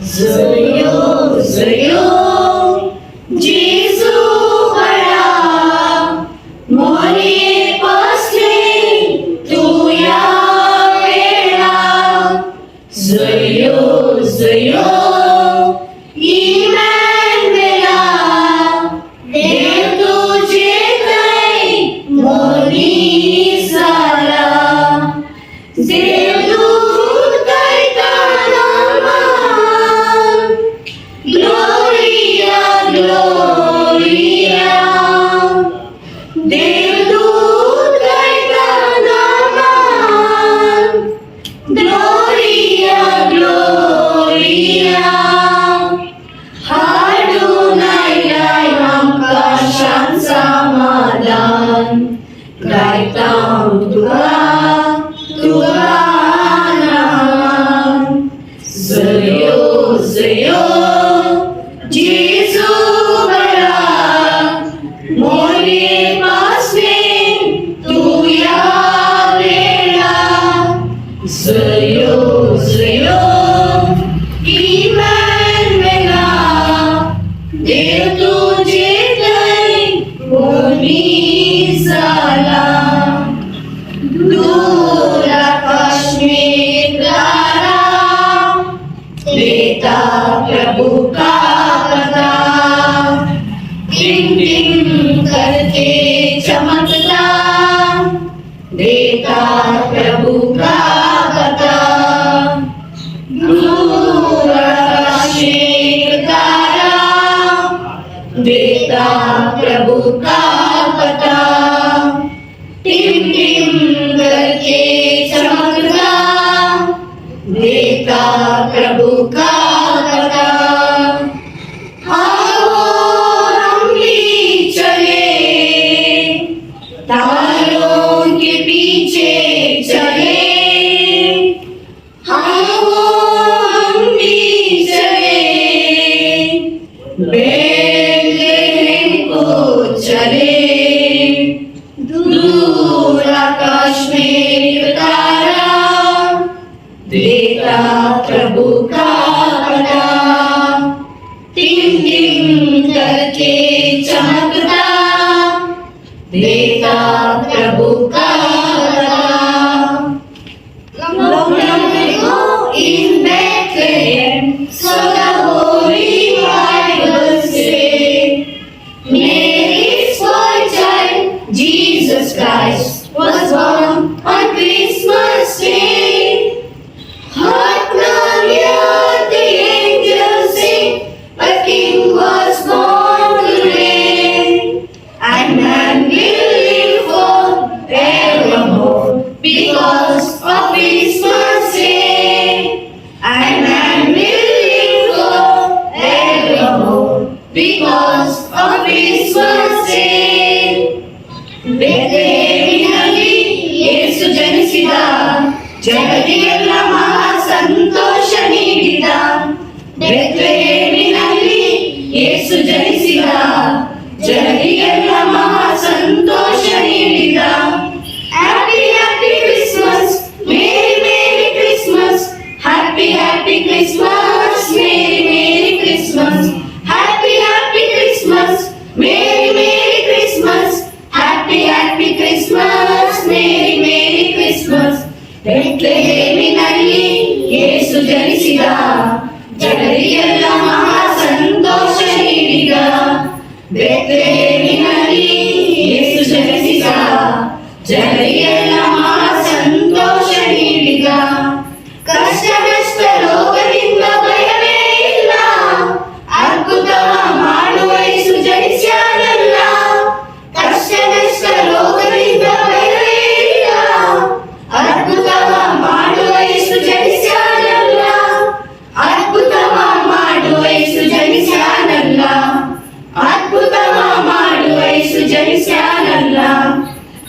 Zuyung, zuyung, Jesu bara, mori pasli tuya vela. Zuyung, zuyung, Emmanuela, Dev tujhe kai mori sala. Devdut kai tanaman, Gloria, Gloria. Devdut kai tanaman, Gloria, Gloria. Hadunay ay magkasyang samadan, kahit ang tuhanan. Zayo, zayo, Jesu bara, mori pasmin tuya vela. Zayo, zayo, Emmanuela, Dev tujhe kai mori sala. Dura Kashmir तारा देता प्रभु का पता, टिंग टिंग करके चमकता, देता प्रभु का पता. दूरा कश्मीर तारा देता प्रभु का पता, टिम टिम करके चमकता, देता प्रभु का पता. आओ हम भी चले, तारों के पीछे चले. आओ हम भी चले, बेथलेहम को चले. दूर आकाश में तारा देता प्रभु का पता, टिम टिम करके चमकता, देता प्रभु का पता. Long ago in Bethlehem, so the Holy Bible says, Mary's boy child, Jesus Christ, was born on Christmas Day. Hark now hear the angels sing, a king was born today, and man will live forevermore because of Christmas Day. And man will live forevermore because of Christmas Day. ಬೆತ್ಲೆಹೇಮಿನಲ್ಲಿ Yesu ಜನಿಸಿದ, ಜಗತ್ತಿಗೆಲ್ಲ ಮಹಾ ಸಂತೋಷ ನೀಡಿದ. ಬೆತ್ಲೆಹೇಮಿನಲ್ಲಿ ಯೇಸು ಜನಿಸಿದ, ಜಗತ್ತಿಗೆಲ್ಲ ಮಹಾ ಸಂತೋಷ ನೀಡಿದ. Happy happy Christmas, merry merry Christmas, happy happy Christmas, merry merry Christmas. Happy happy Christmas, merry merry Christmas. Happy, happy Christmas, Merry, Merry Christmas. ಬೆತ್ಲೆಹೇಮಿನಲ್ಲಿ ಯೇಸು ಜನಿಸಿದ, ಜಗತ್ತಿಗೆಲ್ಲ ಮಹಾ ಸಂತೋಷ ನೀಡಿದ. ಬೆತ್ಲೆಹೇಮಿನಲ್ಲಿ ಯೇಸು ಜನಿಸಿದ, ಜಗತ್ತಿಗೆಲ್ಲ ಮಹಾ ಸಂತೋಷ ನೀಡಿದ. ಕಷ್ಟ ನಷ್ಟ ರೋಗದಿಂದ ಭಯವೇ ಇಲ್ಲ, ಅದ್ಭುತವ ಮಾಡುವ ಯೇಸು ಜನಿಸ್ಯಾನಲ್ಲ. ಕಷ್ಟ ನಷ್ಟ ರೋಗದಿಂದ ಭಯವೇ ಇಲ್ಲ, ಅದ್ಭುತವ ಮಾಡುವ ಯೇಸು ಜನಿಸ್ಯಾನಲ್ಲ. ಅದ್ಭುತವ ಮಾಡುವ ಯೇಸು ಜನಿಸ್ಯಾನಲ್ಲ. ಅದ್ಭುತವ ಮಾಡುವ ಯೇಸು ಜನಿಸ್ಯಾನಲ್ಲ.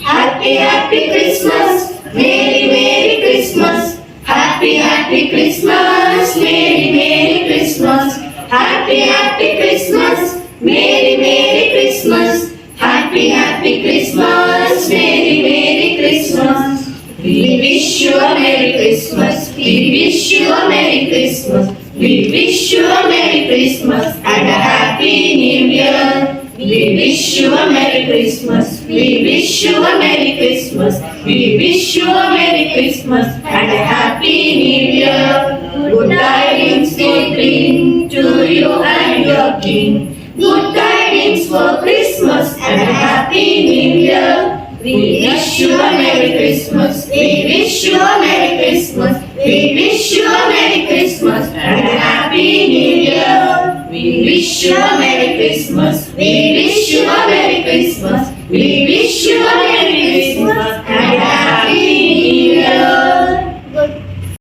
Happy happy Christmas, merry merry Christmas. Happy happy Christmas, merry merry Christmas. Happy happy Christmas, merry merry Christmas. Happy, happy Christmas, Merry, Merry Christmas. We wish you a Merry Christmas. We wish you a Merry Christmas. We wish you a Merry Christmas and a Happy New Year. We wish you a Merry Christmas. We wish you a Merry Christmas. We wish you a Merry Christmas and a Happy New Year. Good tidings we bring to you and your King. Good tidings for Christmas and a Happy New Year. We wish you a Merry Christmas. We wish you a Merry Christmas. We wish you a Merry Christmas and a Happy New Year. We wish you a Merry Christmas. We wish you a Merry Christmas